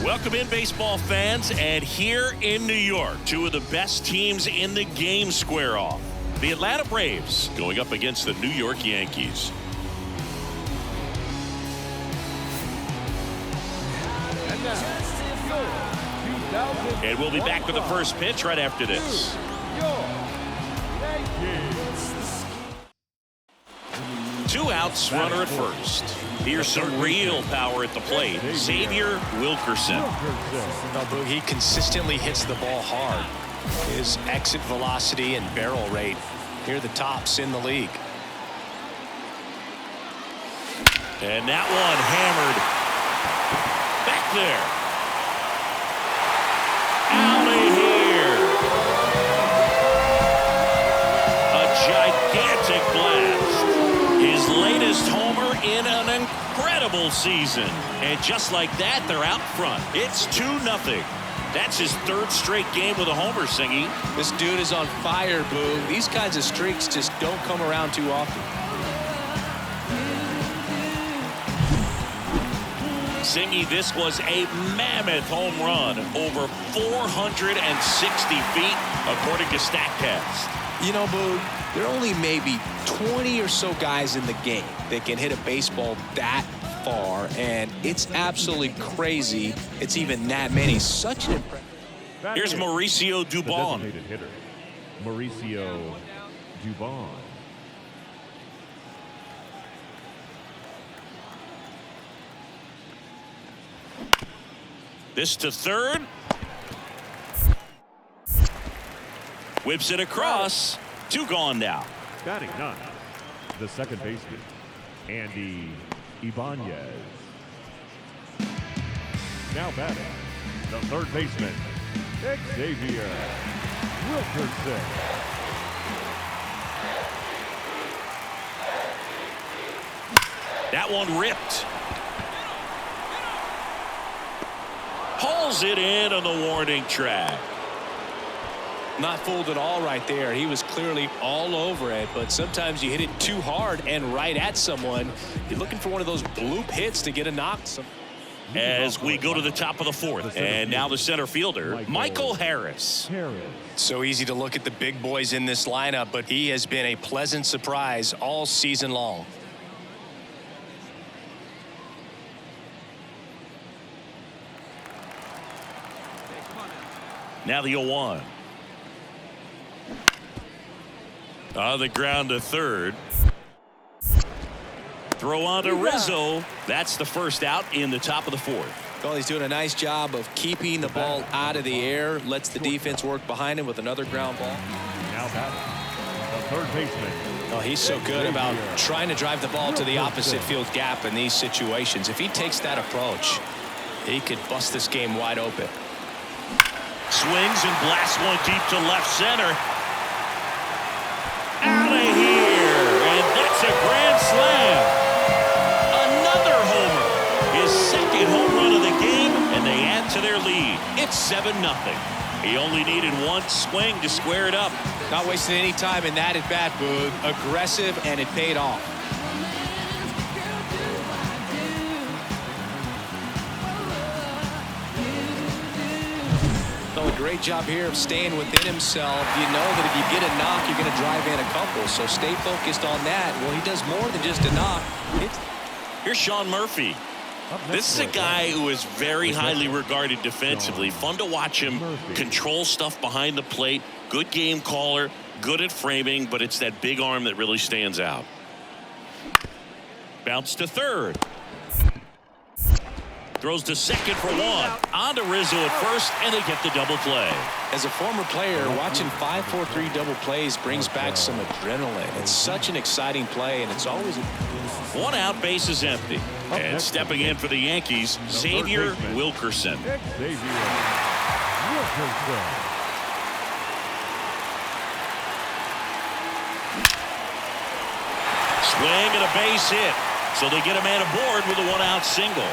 Welcome in, baseball fans, and here in New York, two of the best teams in the game square off. The Atlanta Braves going up against the New York Yankees. And we'll be back with the first pitch right after this. Two outs, runner at first. Here's some real power at the plate. Xavier Wilkerson. He consistently hits the ball hard. His exit velocity and barrel rate, here are the tops in the league. And that one hammered back there. Out of here. A gigantic blast. His latest homer in an incredible season. And just like that, they're out front. It's 2-0. That's his third straight game with a homer, Singy. This dude is on fire, Boo. These kinds of streaks just don't come around too often. Singy, this was a mammoth home run, over 460 feet, according to StatCast. You know, Boo, there are only maybe 20 or so guys in the game that can hit a baseball that far, and it's absolutely crazy it's even that many. Such an impressive. Here's Mauricio Dubon. The designated hitter, Mauricio Dubon. This to third. Whips it across. Two gone now. Batting ninth, the second baseman, Andy Ibanez. Now batting, the third baseman, Xavier Wilkerson. That one ripped. Hauls it in on the warning track. Not fooled at all right there. He was clearly all over it, but sometimes you hit it too hard and right at someone. You're looking for one of those bloop hits to get a knock. As we go to the top of the fourth, and now the center fielder, Michael Harris. So easy to look at the big boys in this lineup, but he has been a pleasant surprise all season long. Now the 0-1. On the ground to third. Throw on to Rizzo. That's the first out in the top of the fourth. Well, he's doing a nice job of keeping the ball out of the air. Lets the defense work behind him with another ground ball. Now batting, the third baseman. Oh, he's so good about trying to drive the ball to the opposite field gap in these situations. If he takes that approach, he could bust this game wide open. Swings and blasts one deep to left center. Out of here. And that's a grand slam. Another homer. His second home run of the game, and they add to their lead. It's 7-0. He only needed one swing to square it up. Not wasting any time in that at bat, Boog. Aggressive, and it paid off. A great job here of staying within himself. You know that if you get a knock, you're going to drive in a couple. So stay focused on that. Well, he does more than just a knock. Here's Sean Murphy. This is a guy who is very highly regarded defensively. Fun to watch him control stuff behind the plate. Good game caller, good at framing, but it's that big arm that really stands out. Bounce to third. Throws to second for one. On to Rizzo at first, and they get the double play. As a former player, watching 5-4-3 double plays brings back some adrenaline. It's such an exciting play, and it's always one out, base is empty. And stepping in for the Yankees, Xavier Wilkerson. Xavier Wilkerson. Swing and a base hit. So they get a man aboard with a one-out single.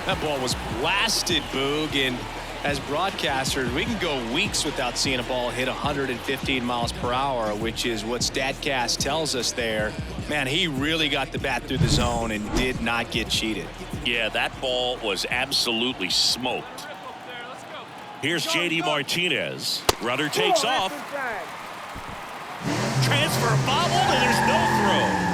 That ball was blasted, Boog, and As broadcasters, we can go weeks without seeing a ball hit 115 miles per hour, which is what StatCast tells us there. Man, he really got the bat through the zone and did not get cheated. Yeah, that ball was absolutely smoked. Here's J.D. Martinez. Runner takes off. Transfer bobbled, and there's no throw.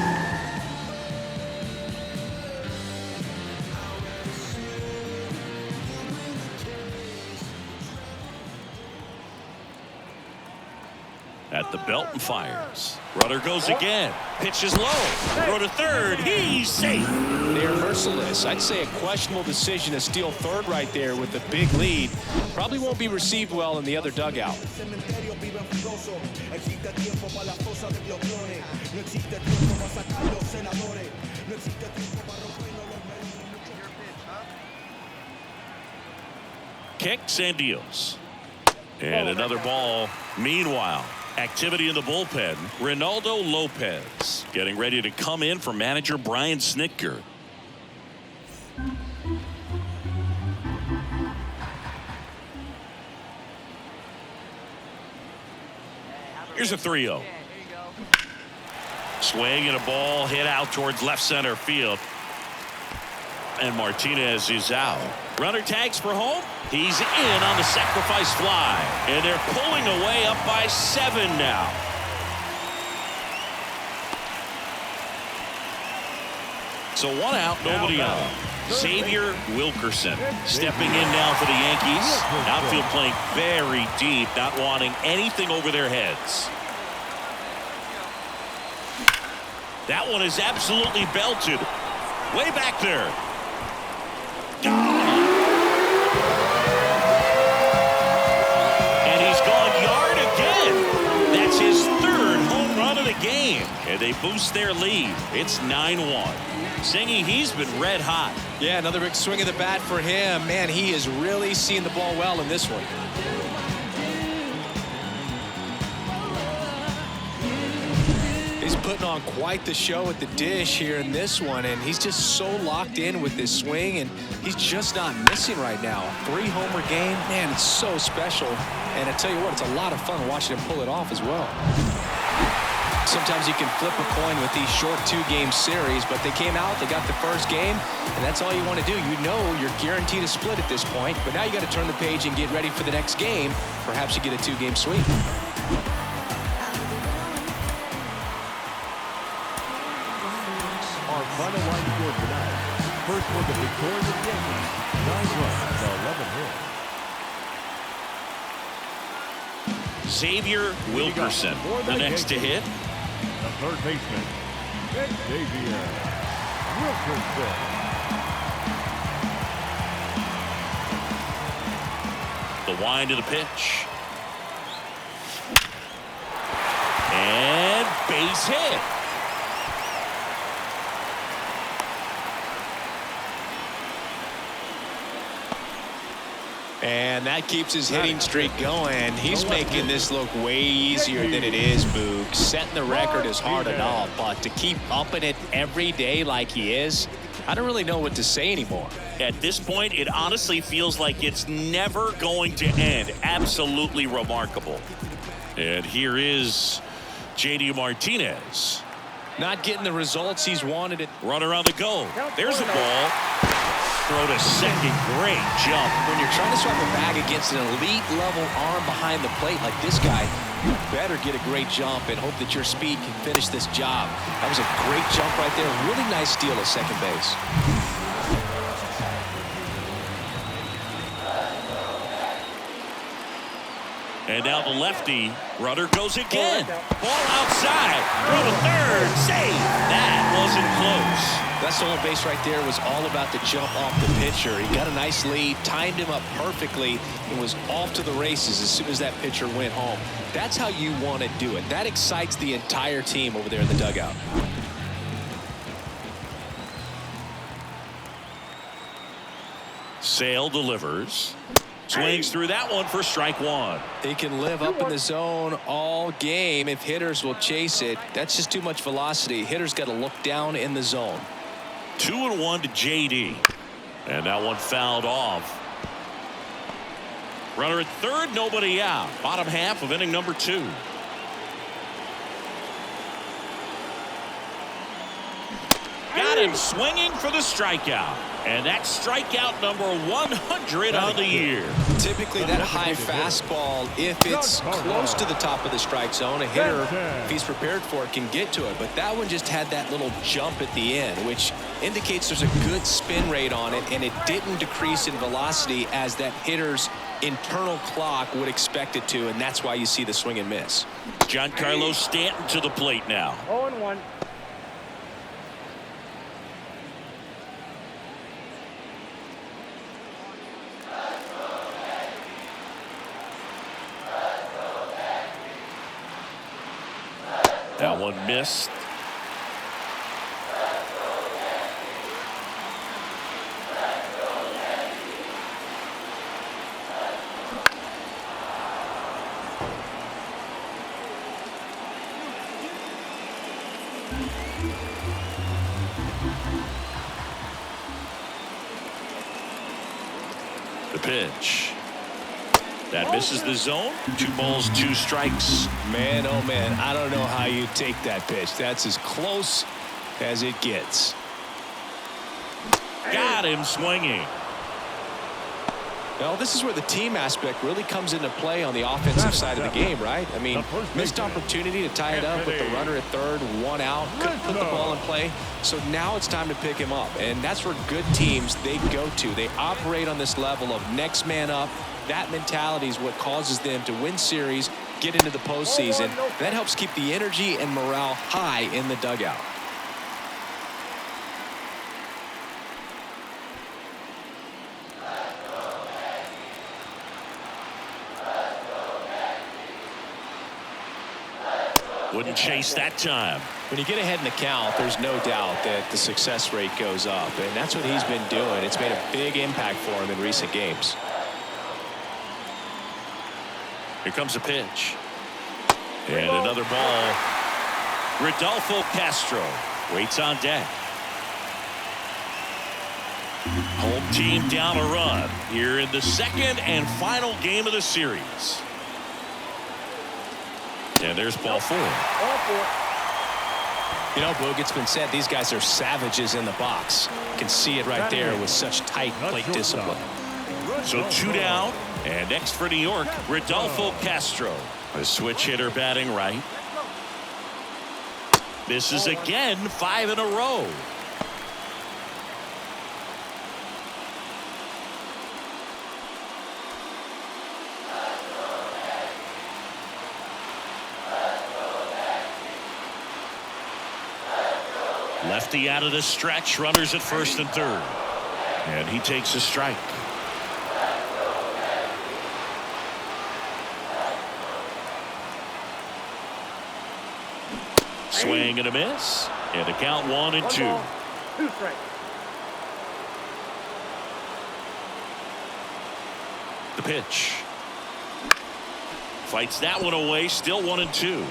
At the belt and fires. Runner goes again. Pitch is low. Throw to third. He's safe. They're merciless. I'd say a questionable decision to steal third right there with a big lead. Probably won't be received well in the other dugout. Kicks and deals. And another ball. Meanwhile, activity in the bullpen. Ronaldo Lopez getting ready to come in for manager Brian Snitker. Here's a 3-0. Swing and a ball hit out towards left center field. And Martinez is out. Runner tags for home. He's in on the sacrifice fly. And they're pulling away up by 7 now. So 1 out, nobody on. Xavier Wilkerson stepping in now for the Yankees. Outfield playing very deep, not wanting anything over their heads. That one is absolutely belted. Way back there. And he's gone yard again. That's his 3rd home run of the game. And they boost their lead. It's 9-1. Singy, he's been red hot. Yeah, another big swing of the bat for him. Man, he is really seeing the ball well in this one. He's putting on quite the show at the dish here in this one, and he's just so locked in with this swing, and he's just not missing right now. 3-homer game, man, it's so special. And I tell you what, it's a lot of fun watching him pull it off as well. Sometimes you can flip a coin with these short 2-game series, but they came out, they got the first game, and that's all you want to do. You know you're guaranteed a split at this point, but now you got to turn the page and get ready for the next game. Perhaps you get a 2-game sweep. Our final line score tonight. First one, the victorious Yankees, 9 runs to 11 hits. Xavier Wilkerson, the next to hit. The third baseman, Xavier Wilkerson. The wind of the pitch. And base hit. And that keeps his hitting streak going. He's making this look way easier than it is, Boog. Setting the record is hard enough, but to keep upping it every day like he is, I don't really know what to say anymore. At this point, it honestly feels like it's never going to end. Absolutely remarkable. And here is J.D. Martinez. Not getting the results he's wanted. Runner on the go. There's a ball. Throw to second. Great jump. When you're trying to swap a bag against an elite level arm behind the plate like this guy, you better get a great jump and hope that your speed can finish this job. That was a great jump right there. Really nice steal at second base. And now the lefty. Runner goes again. Ball outside. Throw to third. Save. That wasn't close. That stolen base right there was all about the jump off the pitcher. He got a nice lead, timed him up perfectly, and was off to the races as soon as that pitcher went home. That's how you want to do it. That excites the entire team over there in the dugout. Sale delivers. Swings through that one for strike 1. He can live up in the zone all game if hitters will chase it. That's just too much velocity. Hitters got to look down in the zone. 2-1 to J.D. And that one fouled off. Runner at third, nobody out. Bottom half of inning number 2. Got him swinging for the strikeout. And that's strikeout number 100 on the year. Typically that high fastball, if it's close to the top of the strike zone, a hitter, if he's prepared for it, can get to it. But that one just had that little jump at the end, which indicates there's a good spin rate on it, and it didn't decrease in velocity as that hitter's internal clock would expect it to, and that's why you see the swing and miss. Giancarlo Stanton to the plate now. 0-1. That one missed. The pitch. That misses the zone. 2 balls, 2 strikes. Man, oh man, I don't know how you take that pitch. That's as close as it gets. Got him swinging. Well, this is where the team aspect really comes into play on the offensive side of the game, right? I mean, missed opportunity to tie it up with the runner at third, 1 out, couldn't put the ball in play. So now it's time to pick him up, and that's where good teams, they go to. They operate on this level of next man up. That mentality is what causes them to win series, get into the postseason. That helps keep the energy and morale high in the dugout. Wouldn't chase that time. When you get ahead in the count, there's no doubt that the success rate goes up, and that's what he's been doing. It's made a big impact for him in recent games. Here comes a pitch. And another ball. Rodolfo Castro waits on deck. Home team down a run here in the second and final game of the series. And there's ball 4. You know, Boog, it's been said these guys are savages in the box. You can see it right there with such tight plate discipline. So 2 down. And next for New York, Rodolfo Castro. A switch hitter batting right. This is again 5 in a row. Lefty out of the stretch, runners at first and third. And he takes a strike. Swing and a miss. And a count 1 and 2. 2 strikes. The pitch. Fights that one away. Still 1 and 2.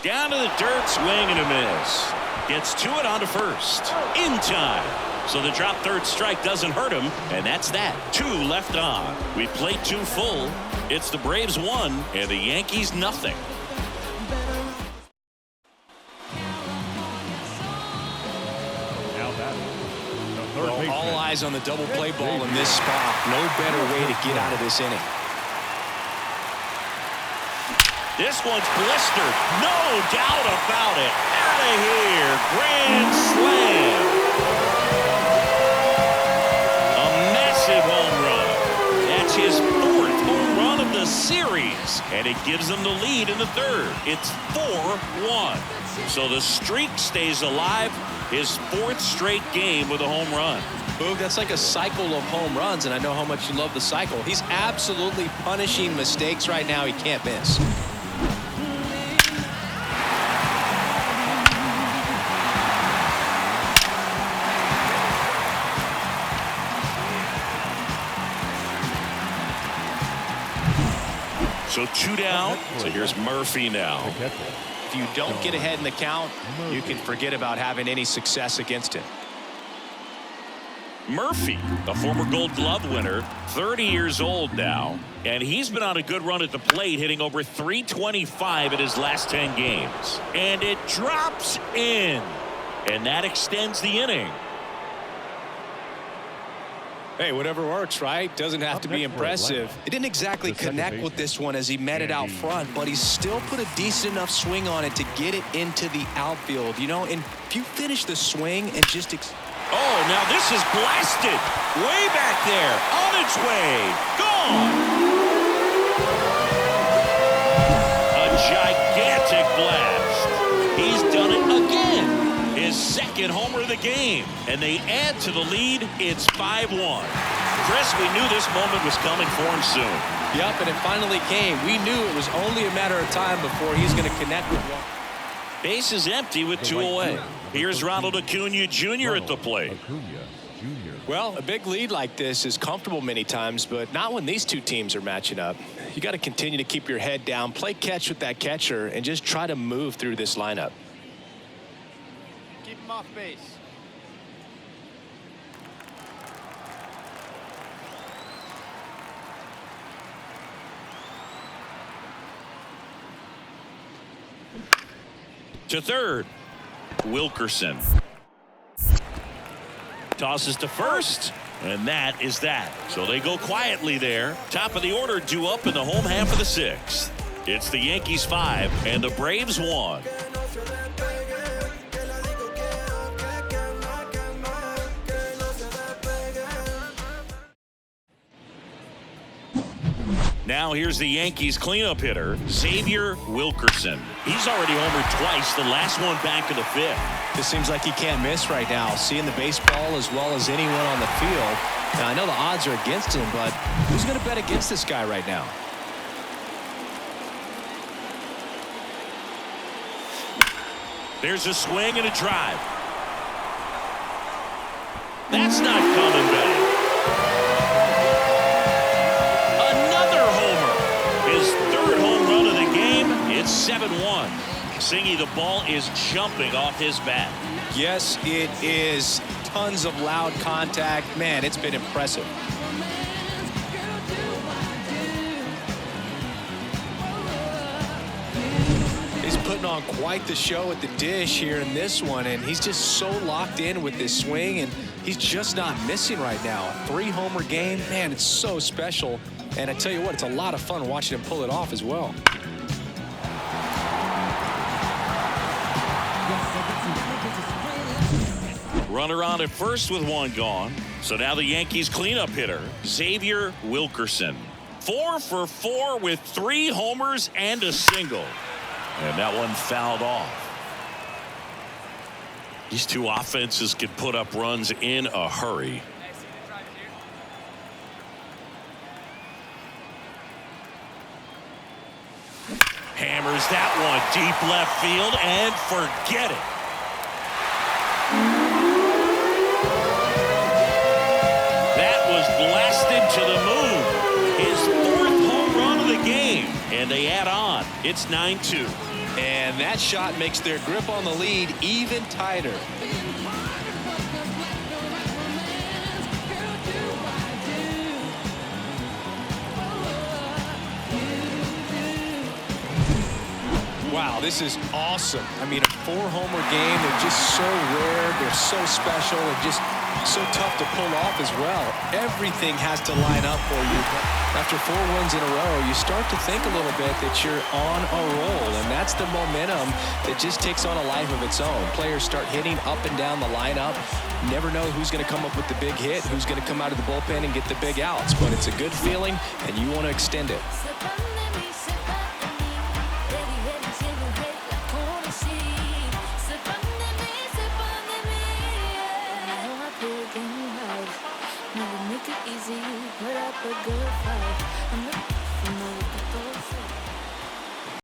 Down to the dirt, swing and a miss. Gets to it onto first. In time. So the drop third strike doesn't hurt him, and that's that. 2 left on. We played 2 full. It's the Braves 1 and the Yankees nothing. Well, all eyes on the double play ball in this spot. No better way to get out of this inning. This one's blistered. No doubt about it. Out of here. Grand slam. A massive home run. That's his 4th home run of the series. And it gives them the lead in the third. It's 4-1. So the streak stays alive. His 4th straight game with a home run. Boog, that's like a cycle of home runs, and I know how much you love the cycle. He's absolutely punishing mistakes right now he can't miss. So 2 down. So here's Murphy now. If if you don't get ahead in the count, you can forget about having any success against it. Murphy, a former Gold Glove winner, 30 years old now, and he's been on a good run at the plate, hitting over .325 in his last 10 games. And it drops in, and that extends the inning. Hey, whatever works, right? Doesn't have to be impressive. It didn't exactly connect with this one as he met it out front, but he still put a decent enough swing on it to get it into the outfield. You know, and if you finish the swing and just... Oh, now this is blasted. Way back there. On its way. Gone. A gigantic blast. He's done it again. His second homer of the game. And they add to the lead. It's 5-1. Chris, we knew this moment was coming for him soon. Yep, and it finally came. We knew it was only a matter of time before he's going to connect with one. Base is empty with 2 away. Here's Ronald Acuna Jr. at the plate. Well, a big lead like this is comfortable many times, but not when these two teams are matching up. You got to continue to keep your head down, play catch with that catcher, and just try to move through this lineup. Keep him off base. To third, Wilkerson. Tosses to first, and that is that. So they go quietly there. Top of the order due up in the home half of the 6th. It's the Yankees 5 and the Braves 1. Now here's the Yankees cleanup hitter, Xavier Wilkerson. He's already homered twice, the last one back in the 5th. This seems like he can't miss right now, seeing the baseball as well as anyone on the field. Now, I know the odds are against him, but who's going to bet against this guy right now? There's a swing and a drive. That's not coming back. It's 7-1. Singy, the ball is jumping off his bat. Yes, it is. Tons of loud contact. Man, it's been impressive. He's putting on quite the show at the dish here in this one, and he's just so locked in with this swing, and he's just not missing right now. A 3-homer game, man, it's so special. And I tell you what, it's a lot of fun watching him pull it off as well. Runner on at first with 1 gone. So now the Yankees cleanup hitter, Xavier Wilkerson. 4 for 4 with 3 homers and a single. And that one fouled off. These two offenses can put up runs in a hurry. Hammers that one deep left field and forget it. Blasted to the moon. His 4th home run of the game. And they add on. It's 9-2. And that shot makes their grip on the lead even tighter. Wow, this is awesome. I mean, a 4-homer game. They're just so rare. They're so special and just so tough to pull off as well. Everything has to line up for you. After 4 wins in a row, you start to think a little bit that you're on a roll, and that's the momentum that just takes on a life of its own. Players start hitting up and down the lineup. Never know who's going to come up with the big hit, who's going to come out of the bullpen and get the big outs, but it's a good feeling, and you want to extend it.